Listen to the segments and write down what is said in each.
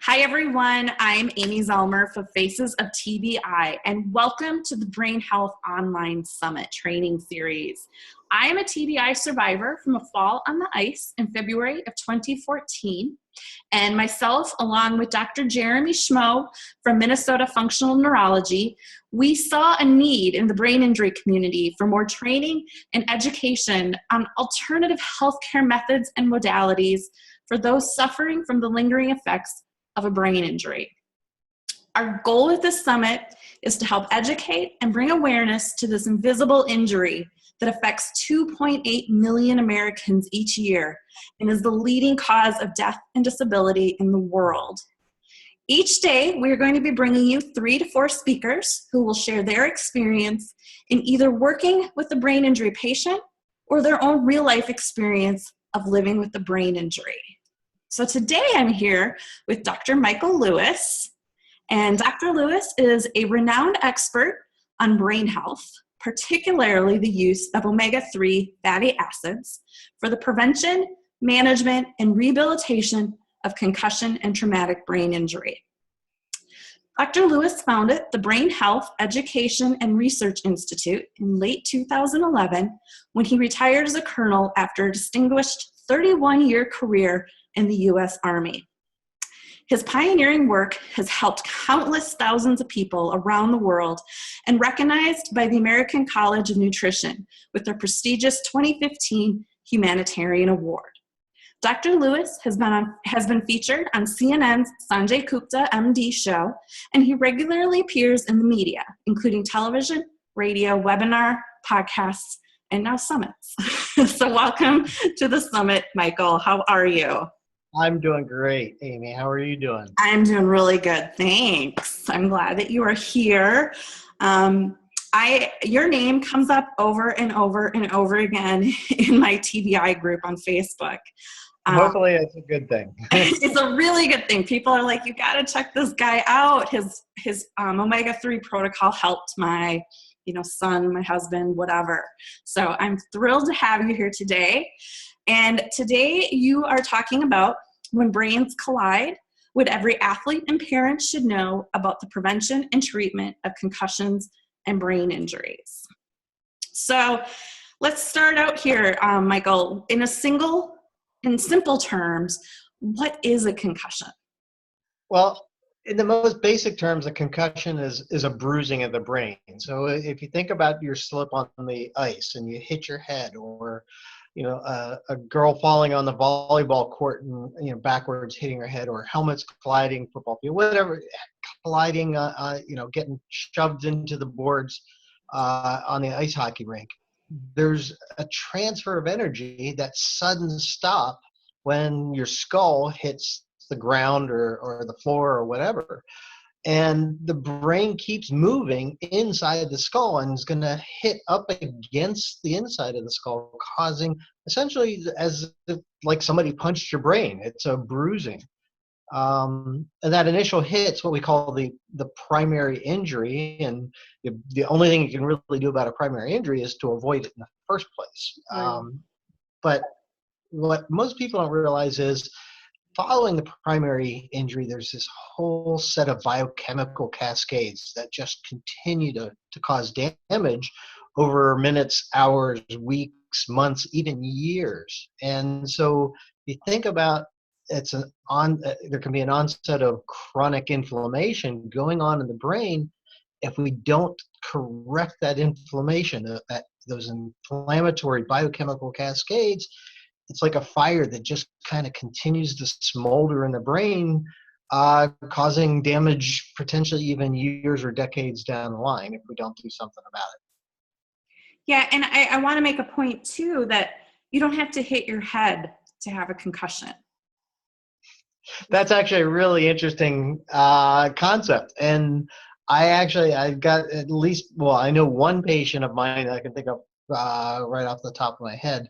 Hi, everyone. I'm Amy Zellmer for Faces of TBI, and welcome to the Brain Health Online Summit training series. I am a TBI survivor from a fall on the ice in February of 2014, and myself, along with Dr. Jeremy Schmo from Minnesota Functional Neurology, we saw a need in the brain injury community for more training and education on alternative healthcare methods and modalities for those suffering from the lingering effects of a brain injury. Our goal with this summit is to help educate and bring awareness to this invisible injury that affects 2.8 million Americans each year and is the leading cause of death and disability in the world. Each day, we're going to be bringing you 3 to 4 speakers who will share their experience in either working with a brain injury patient or their own real-life experience of living with a brain injury. So today I'm here with Dr. Michael Lewis, and Dr. Lewis is a renowned expert on brain health, particularly the use of omega-3 fatty acids for the prevention, management, and rehabilitation of concussion and traumatic brain injury. Dr. Lewis founded the Brain Health Education and Research Institute in late 2011 when he retired as a colonel after a distinguished 31-year career in the U.S. Army. His pioneering work has helped countless thousands of people around the world and recognized by the American College of Nutrition with their prestigious 2015 Humanitarian Award. Dr. Lewis has been featured on CNN's Sanjay Gupta MD show, and he regularly appears in the media, including television, radio, webinar, podcasts, and now summits. So welcome to the summit, Michael. How are you? I'm doing great, Amy. How are you doing? I'm doing really good, thanks. I'm glad that you are here. Your name comes up over and over and over again in my TBI group on Facebook. Hopefully it's a good thing. It's a really good thing. People are like, you got to check this guy out. His omega-3 protocol helped my son, my husband, whatever. So I'm thrilled to have you here today. And today you are talking about when brains collide, what every athlete and parent should know about the prevention and treatment of concussions and brain injuries. So let's start out here, Michael. In simple terms, what is a concussion? Well, in the most basic terms, a concussion is a bruising of the brain. So if you think about your slip on the ice and you hit your head, or a girl falling on the volleyball court and backwards hitting her head, or helmets colliding, football field, whatever, colliding, getting shoved into the boards on the ice hockey rink. There's a transfer of energy, that sudden stop when your skull hits the ground or the floor or whatever. And the brain keeps moving inside the skull and is going to hit up against the inside of the skull, causing essentially as if like somebody punched your brain. It's a bruising. And that initial hit's what we call the primary injury. And the only thing you can really do about a primary injury is to avoid it in the first place. Right. But what most people don't realize is following the primary injury, there's this whole set of biochemical cascades that just continue to cause damage over minutes, hours, weeks, months, even years. And so you think about there can be an onset of chronic inflammation going on in the brain. If we don't correct that inflammation, those inflammatory biochemical cascades, it's like a fire that just kind of continues to smolder in the brain, causing damage potentially even years or decades down the line if we don't do something about it. Yeah, and I want to make a point too that you don't have to hit your head to have a concussion. That's actually a really interesting concept. And I've got at least, I know one patient of mine that I can think of right off the top of my head,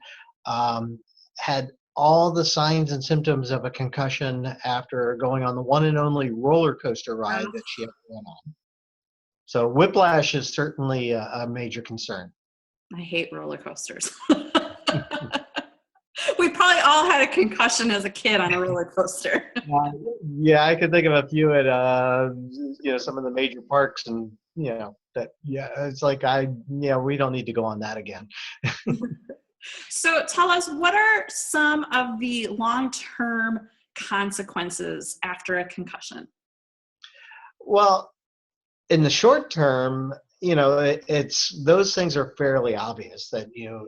had all the signs and symptoms of a concussion after going on the one and only roller coaster ride that she ever went on. So whiplash is certainly a major concern. I hate roller coasters. We probably all had a concussion as a kid on a roller coaster. Uh, yeah, I could think of a few at some of the major parks, and that it's like we don't need to go on that again. So tell us, what are some of the long-term consequences after a concussion? Well, in the short term, it's those things are fairly obvious that you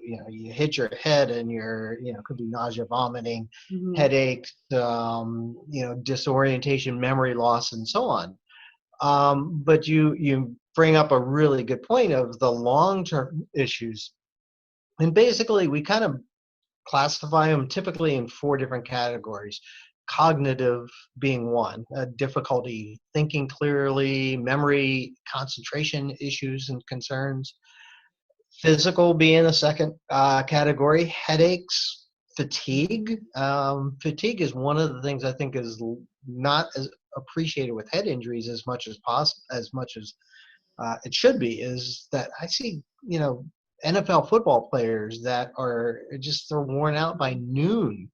hit your head and could be nausea, vomiting, Mhm. headaches, disorientation, memory loss, and so on. But you bring up a really good point of the long term issues, and basically we kind of classify them typically in four different categories. Cognitive being one, difficulty thinking clearly, memory, concentration issues and concerns. Physical being the second category, headaches, fatigue. Fatigue is one of the things I think is not as appreciated with head injuries as much as possible, as much as it should be. Is that I see, NFL football players that are just they're worn out by noon.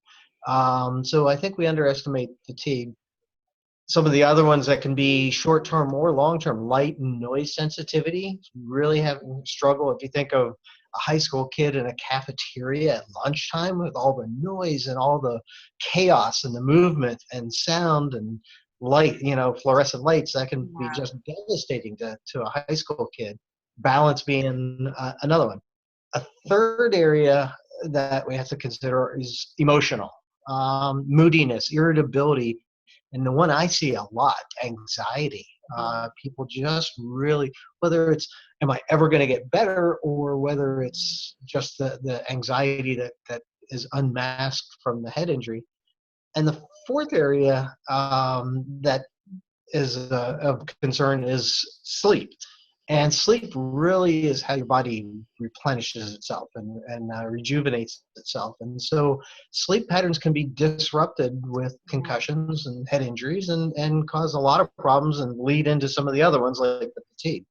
So I think we underestimate fatigue. Some of the other ones that can be short term or long term, light and noise sensitivity, really having struggle. If you think of a high school kid in a cafeteria at lunchtime with all the noise and all the chaos and the movement and sound and light, fluorescent lights, that can be Yeah. just devastating to a high school kid. Balance being another one. A third area that we have to consider is emotional, moodiness, irritability, and the one I see a lot, anxiety. Oh, People just really, whether it's am I ever going to get better, or whether it's just the anxiety that is unmasked from the head injury. And the fourth area that is of concern is sleep. And sleep really is how your body replenishes itself and rejuvenates itself. And so sleep patterns can be disrupted with yeah. concussions and head injuries and cause a lot of problems and lead into some of the other ones like the fatigue.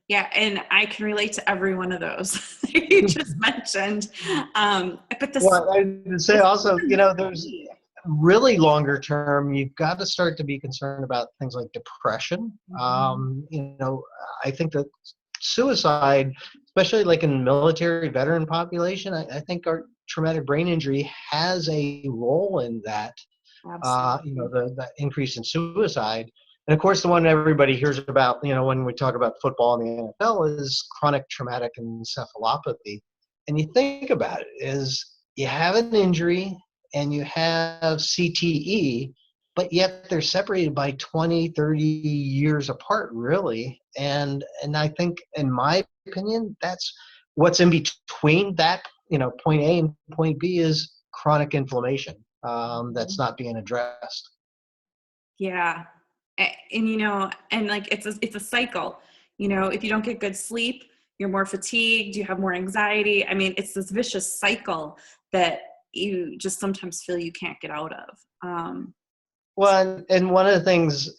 Yeah, and I can relate to every one of those you just mentioned. But Well, I would say also, there's the really longer term, you've got to start to be concerned about things like depression. Mhm. I think that suicide, especially like in the military veteran population, I think our traumatic brain injury has a role in that. Absolutely. The increase in suicide. And of course, the one everybody hears about, when we talk about football in the NFL is chronic traumatic encephalopathy. And you think about it, is you have an injury and you have CTE, but yet they're separated by 20, 30 years apart, really. And I think, in my opinion, that's what's in between that, point A and point B is chronic inflammation that's not being addressed. Yeah. And and like it's a cycle. If you don't get good sleep, you're more fatigued, you have more anxiety. I mean, it's this vicious cycle that you just sometimes feel you can't get out of. Well, and one of the things,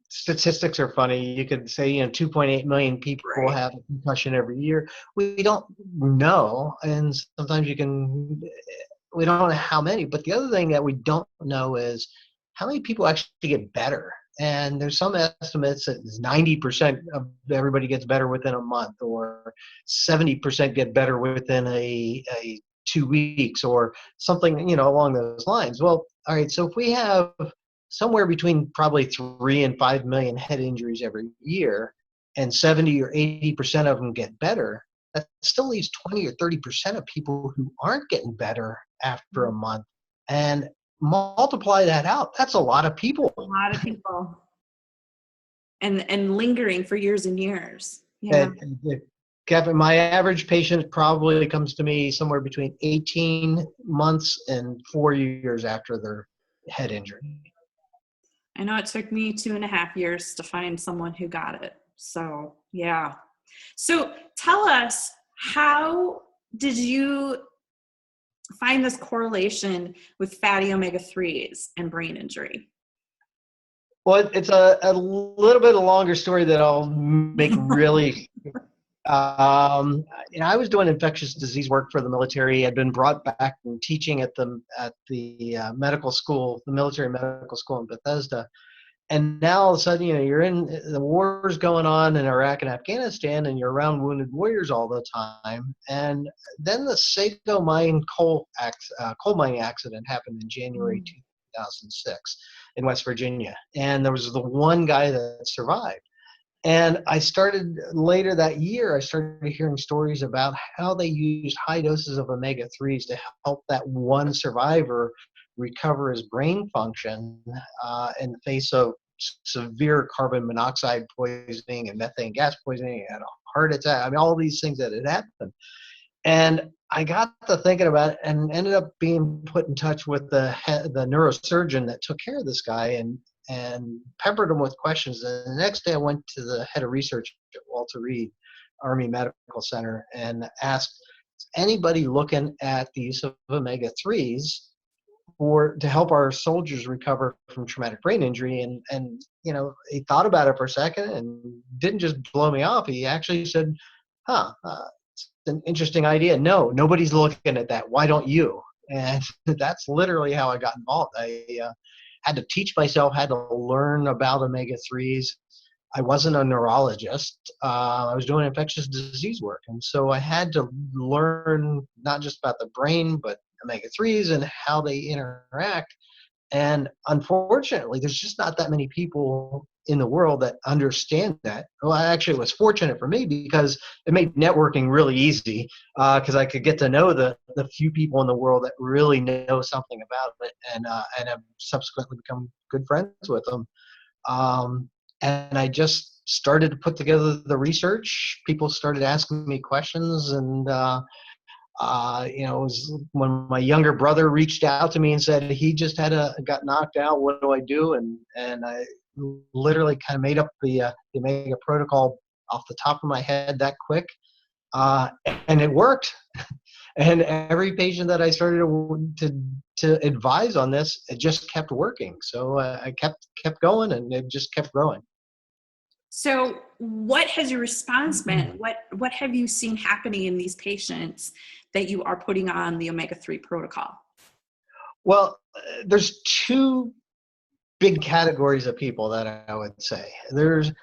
statistics are funny. You could say, 2.8 million people Right. have a concussion every year. We don't know, and sometimes we don't know how many. But the other thing that we don't know is how many people actually get better. And there's some estimates that 90% of everybody gets better within a month, or 70% get better within a 2 weeks, or something, along those lines. Well, all right, so if we have somewhere between probably 3 and 5 million head injuries every year, and 70 or 80% of them get better, that still leaves 20 or 30% of people who aren't getting better after a month. And multiply that out, that's a lot of people. A lot of people. And lingering for years and years. Yeah. And Kevin, my average patient probably comes to me somewhere between 18 months and 4 years after their head injury. I know it took me 2.5 years to find someone who got it. So, yeah. So, tell us, how did you find this correlation with fatty omega 3s and brain injury? Well, it's a little bit of a longer story that I'll make really I was doing infectious disease work for the military. I'd been brought back and teaching at the medical school, the military medical school in Bethesda. And now all of a sudden, you're in the wars going on in Iraq and Afghanistan, and you're around wounded warriors all the time. And then the Sago mine coal mining accident happened in January 2006 in West Virginia, and there was the one guy that survived. And I started later that year, I started hearing stories about how they used high doses of omega-3s to help that one survivor recover his brain function in the face of severe carbon monoxide poisoning and methane gas poisoning and a heart attack. I mean, all these things that had happened. And I got to thinking about it and ended up being put in touch with the neurosurgeon that took care of this guy and peppered him with questions. And the next day I went to the head of research at Walter Reed Army Medical Center and asked, is anybody looking at the use of omega-3s to help our soldiers recover from traumatic brain injury? And he thought about it for a second and didn't just blow me off. He actually said, it's an interesting idea. No, nobody's looking at that. Why don't you? And that's literally how I got involved. I had to teach myself, had to learn about omega-3s. I wasn't a neurologist. I was doing infectious disease work. And so I had to learn not just about the brain, but omega-3s and how they interact. And unfortunately, there's just not that many people in the world that understand that. Well, actually, it was fortunate for me because it made networking really easy because I could get to know the few people in the world that really know something about it and have subsequently become good friends with them. And I just started to put together the research. People started asking me questions, and it was when my younger brother reached out to me and said he just got knocked out. What do I do? And I literally kind of made up the Omega protocol off the top of my head that quick, and it worked. And every patient that I started to advise on this, it just kept working. So I kept going, and it just kept growing. So what has your response been? What have you seen happening in these patients that you are putting on the omega-3 protocol? Well, there's two big categories of people that I would say. There's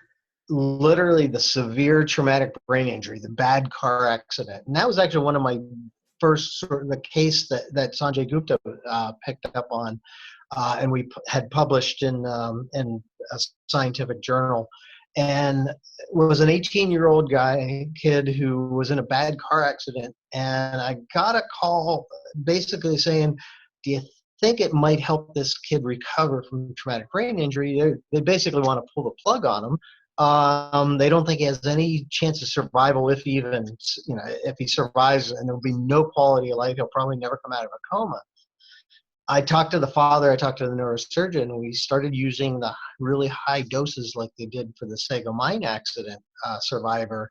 literally the severe traumatic brain injury, the bad car accident. And that was actually one of my first sort of the case that Sanjay Gupta picked up on, and we had published in a scientific journal. And it was an 18-year-old kid who was in a bad car accident. And I got a call basically saying, do you think it might help this kid recover from traumatic brain injury? They basically want to pull the plug on him. They don't think he has any chance of survival if he survives, and there'll be no quality of life. He'll probably never come out of a coma. I talked to the father, I talked to the neurosurgeon, and we started using the really high doses like they did for the Sago mine accident survivor.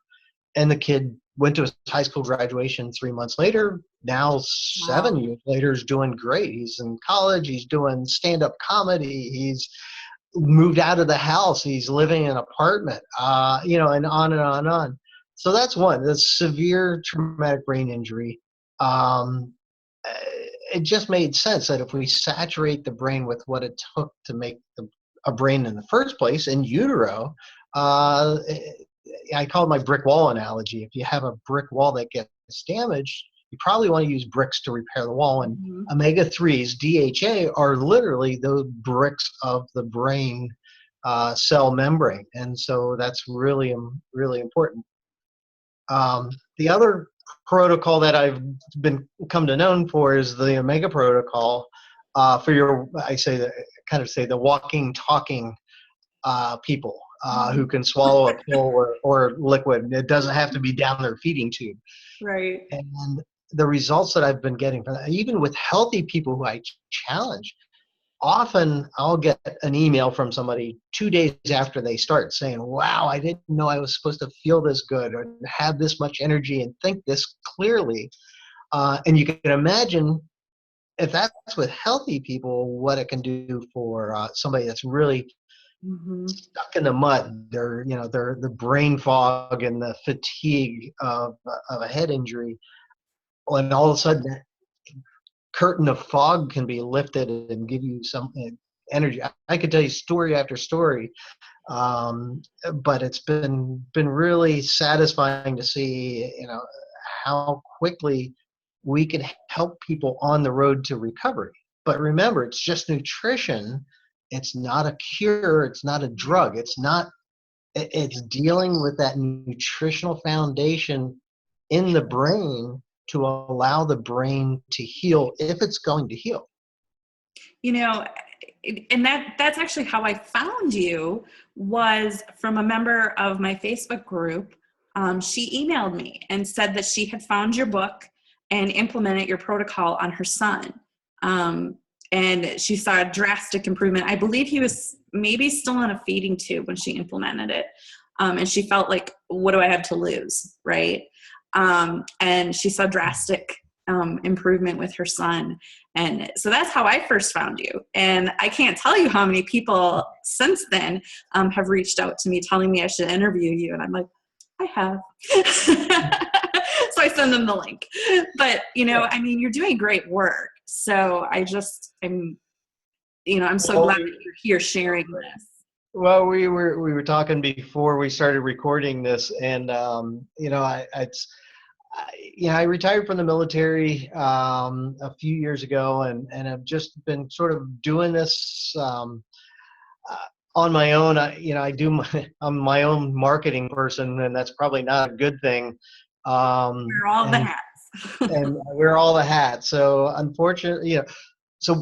And the kid went to his high school graduation 3 months later. Now, 7 years later, is doing great. He's in college. He's doing stand-up comedy. He's moved out of the house. He's living in an apartment, and on and on and on. So that's one. That's severe traumatic brain injury. It just made sense that if we saturate the brain with what it took to make a brain in the first place, in utero, I call it my brick wall analogy. If you have a brick wall that gets damaged, you probably want to use bricks to repair the wall. And omega-3s, DHA, are literally those bricks of the brain cell membrane. And so that's really, really important. The other protocol that I've come to known for is the Omega protocol for the walking, talking people who can swallow a pill or liquid. It doesn't have to be down their feeding tube. Right. And the results that I've been getting from that, even with healthy people who I challenge, often I'll get an email from somebody 2 days after they start saying, wow, I didn't know I was supposed to feel this good or have this much energy and think this clearly. And you can imagine if that's with healthy people, what it can do for somebody that's really Mm-hmm. stuck in the mud. They're, they're the brain fog and the fatigue of a head injury. And all of a sudden, that curtain of fog can be lifted and give you some energy. I could tell you story after story, but it's been really satisfying to see, how quickly we can help people on the road to recovery. But remember, it's just nutrition. It's not a cure. It's not a drug. It's dealing with that nutritional foundation in the brain to allow the brain to heal if it's going to heal. And that's actually how I found you, was from a member of my Facebook group. She emailed me and said that she had found your book and implemented your protocol on her son. And she saw a drastic improvement. I believe he was maybe still on a feeding tube when she implemented it. And she felt like, what do I have to lose, right? And she saw drastic improvement with her son. And so that's how I first found you. And I can't tell you how many people since then have reached out to me telling me I should interview you. And I'm like, I have. So I send them the link. But, you're doing great work. So I'm so glad that you're here sharing this. Well, we were talking before we started recording this, and I retired from the military a few years ago, and I've just been sort of doing this on my own. I'm my own marketing person, and that's probably not a good thing. We're all the hats. And we're all the hats. So unfortunately,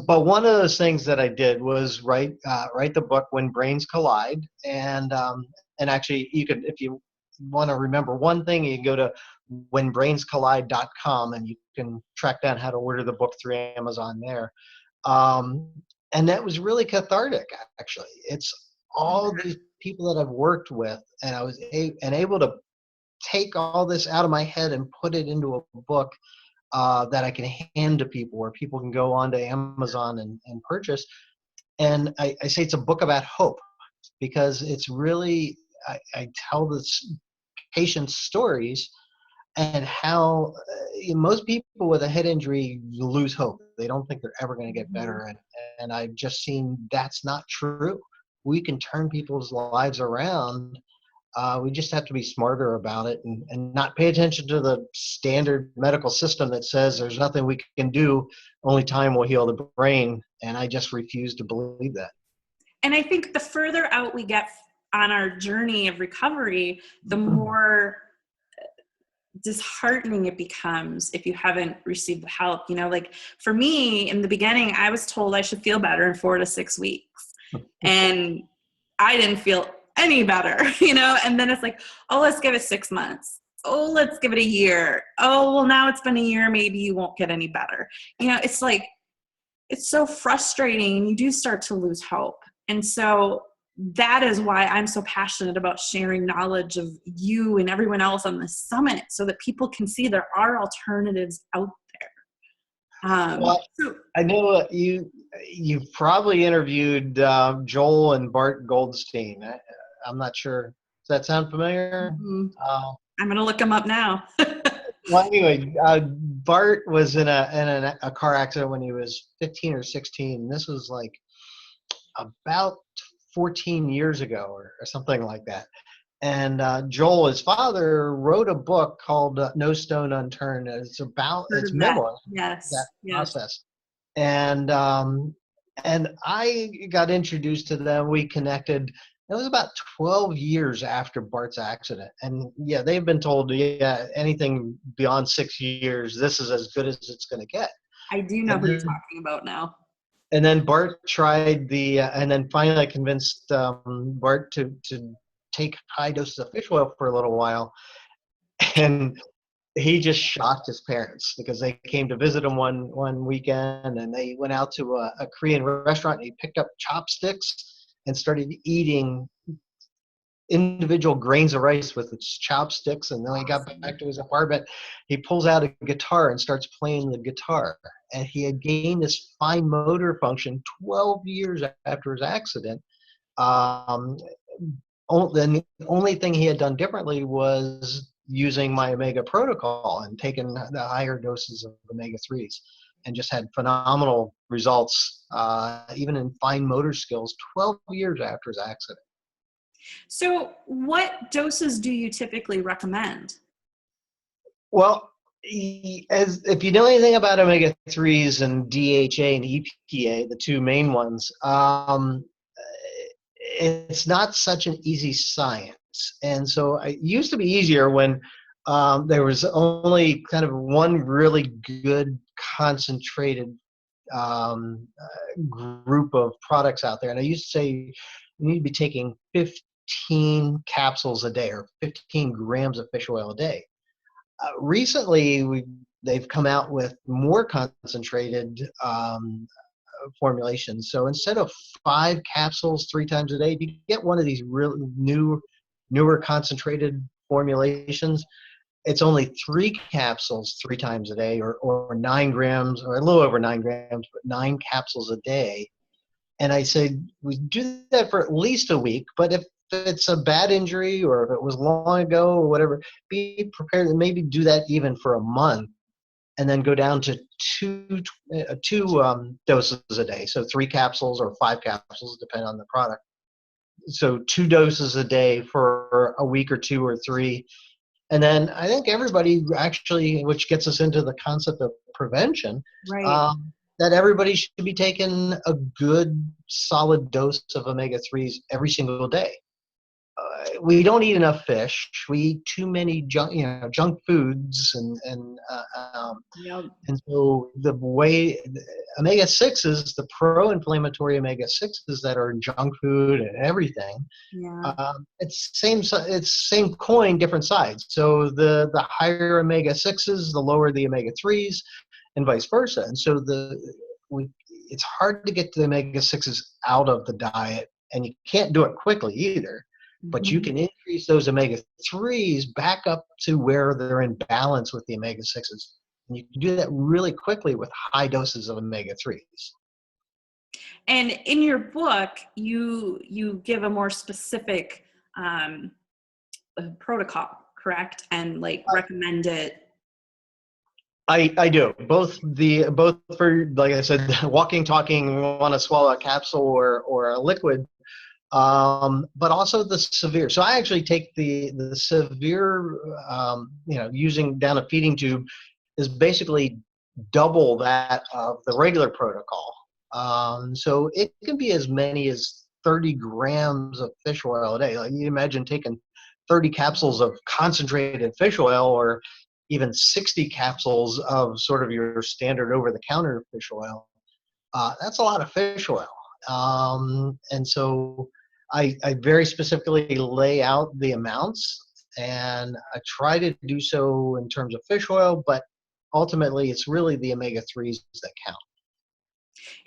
but one of those things that I did was write the book When Brains Collide, and actually you could, if you want to remember one thing, you can go to whenbrainscollide.com and you can track down how to order the book through Amazon there. And that was really cathartic, actually. It's all these people that I've worked with, and I was able to take all this out of my head and put it into a book that I can hand to people, where people can go onto Amazon and purchase. And I say it's a book about hope, because it's really, I tell this patients' stories and how most people with a head injury lose hope. They don't think they're ever going to get better. And I've just seen that's not true. We can turn people's lives around. We just have to be smarter about it and not pay attention to the standard medical system that says there's nothing we can do, only time will heal the brain. And I just refuse to believe that. And I think the further out we get on our journey of recovery, the more disheartening it becomes if you haven't received the help. Like for me, in the beginning, I was told I should feel better in 4 to 6 weeks. And I didn't feel any better, and then it's like, oh, let's give it 6 months. Oh, let's give it a year. Oh, well, now it's been a year. Maybe you won't get any better. It's like, it's so frustrating, and you do start to lose hope. And so that is why I'm so passionate about sharing knowledge of you and everyone else on the summit, so that people can see there are alternatives out there. Well, I know you've probably interviewed Joel and Bart Goldstein. I'm not sure. Does that sound familiar? Mm-hmm. I'm going to look them up now. Well, anyway, Bart was in a car accident when he was 15 or 16. This was like about 14 years ago or something like that. And Joel, his father, wrote a book called No Stone Unturned. It's about its memoir. Yes. That process. And I got introduced to them. We connected. It was about 12 years after Bart's accident. And yeah, they've been told, anything beyond 6 years, this is as good as it's going to get. I do know who you're talking about now. And then Bart tried and then finally convinced Bart to take high doses of fish oil for a little while. And he just shocked his parents, because they came to visit him one weekend, and they went out to a Korean restaurant, and he picked up chopsticks and started eating individual grains of rice with its chopsticks. And then when he got back to his apartment, he pulls out a guitar and starts playing the guitar. And he had gained this fine motor function 12 years after his accident, Um, then the only thing he had done differently was using my omega protocol and taken the higher doses of omega-3s, and just had phenomenal results, even in fine motor skills 12 years after his accident. So what doses do you typically recommend? Well, as if you know anything about omega-3s and DHA and EPA, the two main ones, it's not such an easy science. And so it used to be easier when there was only kind of one really good concentrated group of products out there. And I used to say you need to be taking 15 capsules a day or 15 grams of fish oil a day. Recently, they've come out with more concentrated formulations. So instead of 5 capsules 3 times a day, if you get one of these real newer concentrated formulations, it's only 3 capsules 3 times a day, or 9 grams, or a little over 9 grams, but 9 capsules a day. And I say we do that for at least a week, but if it's a bad injury or if it was long ago or whatever, be prepared to maybe do that even for a month, and then go down to two doses a day. So 3 capsules or 5 capsules, depending on the product. So 2 doses a day for a week or 2 or 3. And then I think everybody actually, which gets us into the concept of prevention, Right. that everybody should be taking a good solid dose of omega-3s every single day. We don't eat enough fish. We eat too many junk foods, Yep. and so the way omega-6s, the pro-inflammatory omega-6s that are in junk food and everything, Yeah. it's same coin, different sides. So the higher omega-6s, the lower the omega-3s, and vice versa. And so it's hard to get the omega-6s out of the diet, and you can't do it quickly either. But you Mhm. can increase those omega-3s back up to where they're in balance with the omega-6s. And you can do that really quickly with high doses of omega-3s. And in your book, you give a more specific um, protocol, correct? And like recommend it. I do both for, like I said, walking, talking, want to swallow a capsule or a liquid, but also the severe. So I actually take the severe, using down a feeding tube is basically double that of the regular protocol. So it can be as many as 30 grams of fish oil a day. Like, you imagine taking 30 capsules of concentrated fish oil, or even 60 capsules of sort of your standard over-the-counter fish oil. That's a lot of fish oil. And so I very specifically lay out the amounts, and I try to do so in terms of fish oil, but ultimately it's really the omega-3s that count.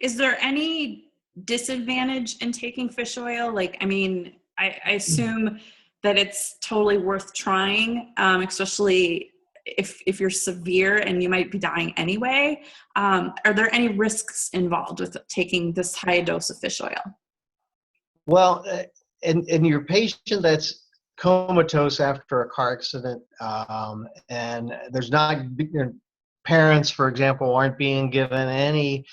Is there any disadvantage in taking fish oil? Like, I mean, I assume that it's totally worth trying, especially if you're severe and you might be dying anyway. Are there any risks involved with taking this high dose of fish oil? Well, in your patient that's comatose after a car accident, and there's not, parents, for example, aren't being given any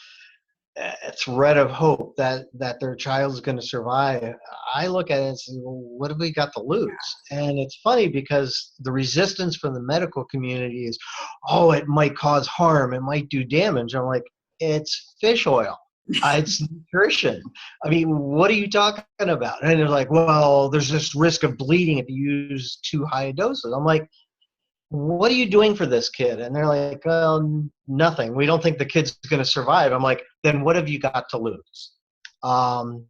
thread of hope that their child is going to survive, I look at it and say, well, what have we got to lose? And it's funny because the resistance from the medical community is, oh, it might cause harm, it might do damage. I'm like, it's fish oil. It's nutrition. I mean, what are you talking about? And they're like, well, there's this risk of bleeding if you use too high doses. I'm like, what are you doing for this kid? And they're like, nothing. We don't think the kid's going to survive. I'm like, then what have you got to lose? Um,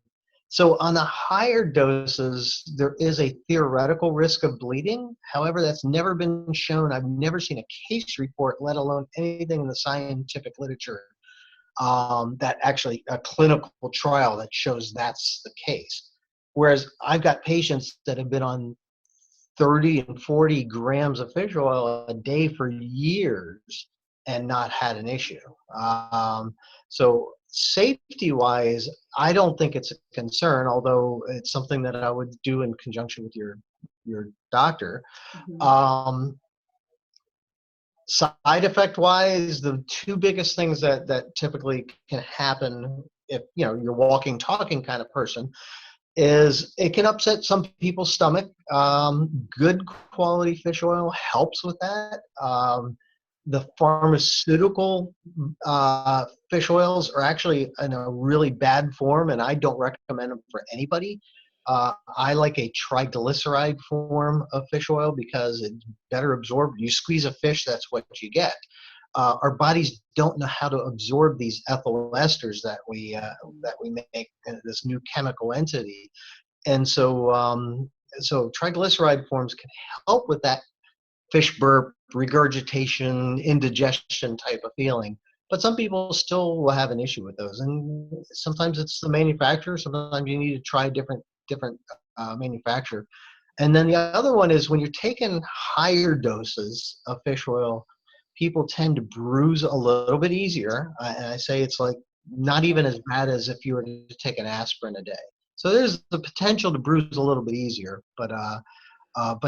so on the higher doses, there is a theoretical risk of bleeding. However, that's never been shown. I've never seen a case report, let alone anything in the scientific literature, that actually a clinical trial that shows that's the case. Whereas I've got patients that have been on 30 and 40 grams of fish oil a day for years and not had an issue. So safety wise, I don't think it's a concern, although it's something that I would do in conjunction with your doctor. Mhm. Um, Side effect wise, the two biggest things that typically can happen if you're walking talking kind of person is it can upset some people's stomach. Good quality fish oil helps with that. The pharmaceutical fish oils are actually in a really bad form, and I don't recommend them for anybody. I like a triglyceride form of fish oil because it's better absorbed. You squeeze a fish, that's what you get. Our bodies don't know how to absorb these ethyl esters that we make this new chemical entity, and so triglyceride forms can help with that fish burp, regurgitation, indigestion type of feeling. But some people still will have an issue with those, and sometimes it's the manufacturer. Sometimes you need to try different manufacturer. And then the other one is when you're taking higher doses of fish oil, people tend to bruise a little bit easier. And I say it's like not even as bad as if you were to take an aspirin a day. So there's the potential to bruise a little bit easier, but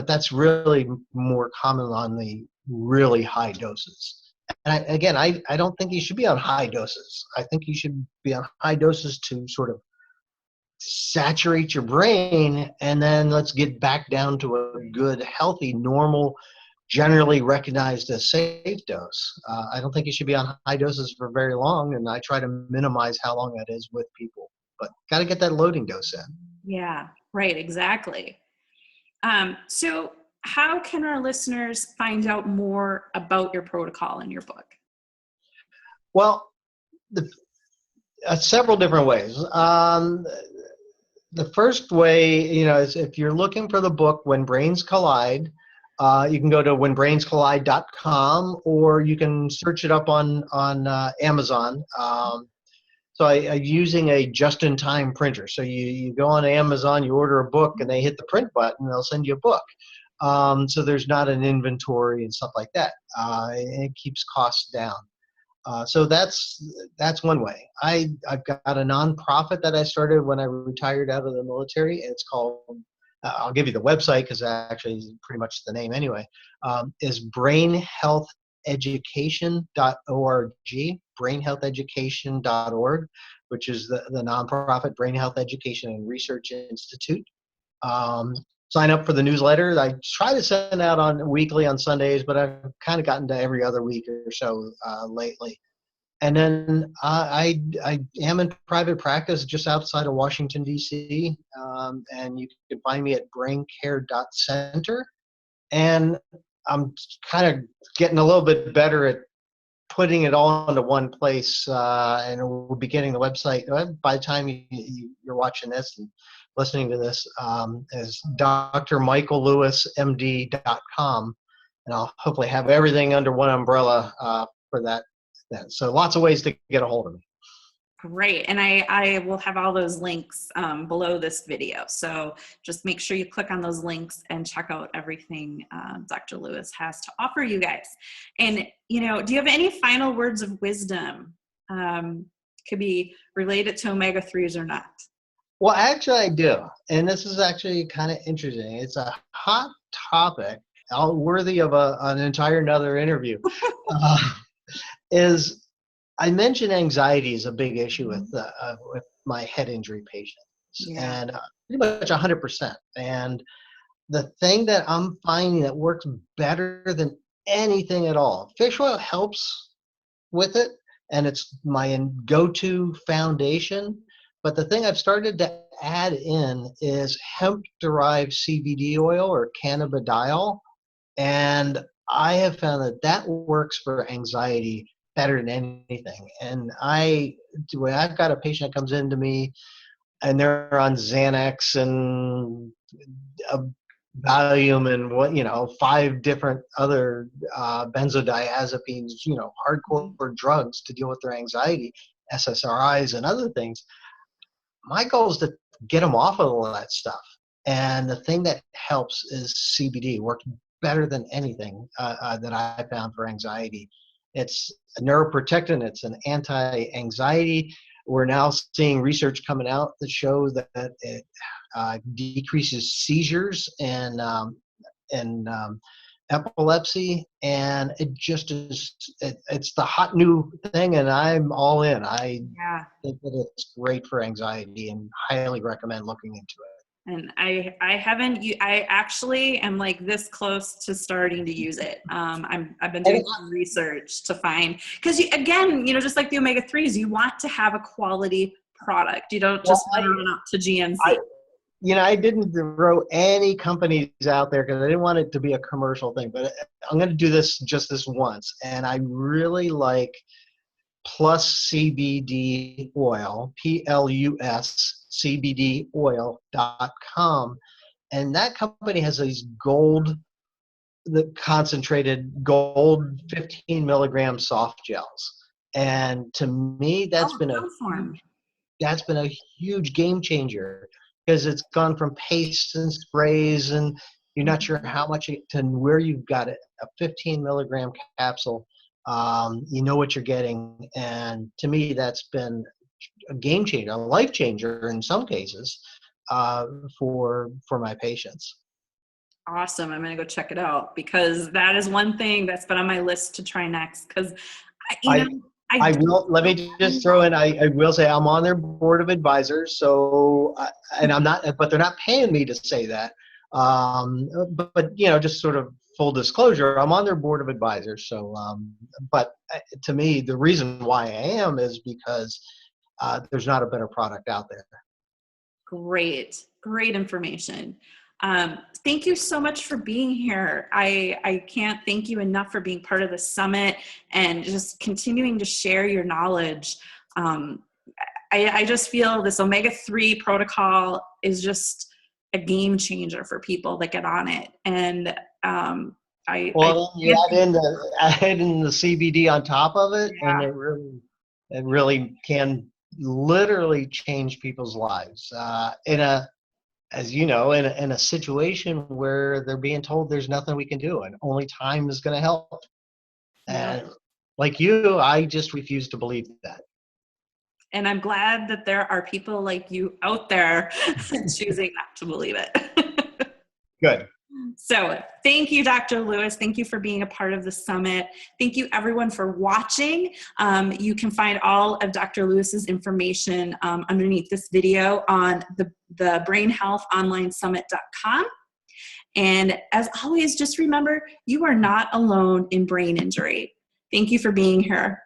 that's really more common on the really high doses. And I don't think you should be on high doses. I think you should be on high doses to sort of saturate your brain, and then let's get back down to a good, healthy, normal, generally recognized as safe dose. I don't think you should be on high doses for very long, and I try to minimize how long that is with people. But got to get that loading dose in. Yeah, right, exactly. So how can our listeners find out more about your protocol in your book? Well, several different ways. The first way, is if you're looking for the book When Brains Collide, you can go to whenbrainscollide.com, or you can search it up on Amazon. So I'm using a just-in-time printer. So you go on Amazon, you order a book, and they hit the print button, they'll send you a book. So there's not an inventory and stuff like that. And it keeps costs down. So that's one way. I've got a nonprofit that I started when I retired out of the military. It's called, I'll give you the website because that actually is pretty much the name anyway, is brainhealtheducation.org, brainhealtheducation.org, which is the nonprofit Brain Health Education and Research Institute. Sign up for the newsletter. I try to send out on weekly on Sundays, but I've kind of gotten to every other week or so lately. And then I am in private practice just outside of Washington, D.C., and you can find me at braincare.center. And I'm kind of getting a little bit better at putting it all into one place, and we'll be getting the website by the time you're watching this and listening to this, is drmichaellewismd.com, and I'll hopefully have everything under one umbrella for that. So lots of ways to get a hold of me. Great. And I will have all those links below this video. So just make sure you click on those links and check out everything Dr. Lewis has to offer you guys. And, do you have any final words of wisdom? Could be related to omega-3s or not. Well, actually, I do. And this is actually kind of interesting. It's a hot topic, worthy of an entire another interview. Is I mentioned anxiety is a big issue with my head injury patients, and pretty much 100%. And the thing that I'm finding that works better than anything at all, fish oil helps with it, and it's my go-to foundation. But the thing I've started to add in is hemp-derived CBD oil or cannabidiol, and I have found that works for anxiety better than anything. And when I've got a patient that comes into me and they're on Xanax and Valium and 5 different other benzodiazepines, hardcore drugs to deal with their anxiety, SSRIs and other things, my goal is to get them off of all that stuff. And the thing that helps is CBD. Works better than anything that I found for anxiety. It's a neuroprotectant. It's an anti-anxiety. We're now seeing research coming out that show that it decreases seizures and epilepsy, and it just is. It's the hot new thing, and I'm all in. I Yeah. think that it's great for anxiety, and highly recommend looking into it. And I actually am like this close to starting to use it. I've been doing some research to find, because again, just like the omega-3s, you want to have a quality product. You don't just run up to GNC. I didn't throw any companies out there because I didn't want it to be a commercial thing, but I'm going to do this once. And I really like Plus CBD Oil, PLUS CBD oil.com. And that company has these the concentrated gold 15 milligram soft gels. And to me, that's been a huge game changer, because it's gone from pastes and sprays, and you're not sure how much to where you've got it, a 15 milligram capsule. You know what you're getting. And to me, that's been a game changer, a life changer in some cases, for my patients. Awesome. I'm going to go check it out, because that is one thing that's been on my list to try next. Because, I will. Let me just throw in. I will say I'm on their board of advisors. So, and I'm not, but they're not paying me to say that. But just sort of full disclosure, I'm on their board of advisors. So, but to me, the reason why I am is because there's not a better product out there. Great information. Thank you so much for being here. I can't thank you enough for being part of the summit and just continuing to share your knowledge. I just feel this omega-3 protocol is just a game changer for people that get on it. And you add in the CBD on top of it, yeah. and it really can literally change people's lives as you know, in a situation where they're being told there's nothing we can do and only time is going to help. And like you, I just refuse to believe that. And I'm glad that there are people like you out there choosing not to believe it. Good. So thank you, Dr. Lewis. Thank you for being a part of the summit. Thank you, everyone, for watching. You can find all of Dr. Lewis's information underneath this video on the brainhealthonlinesummit.com. And as always, just remember, you are not alone in brain injury. Thank you for being here.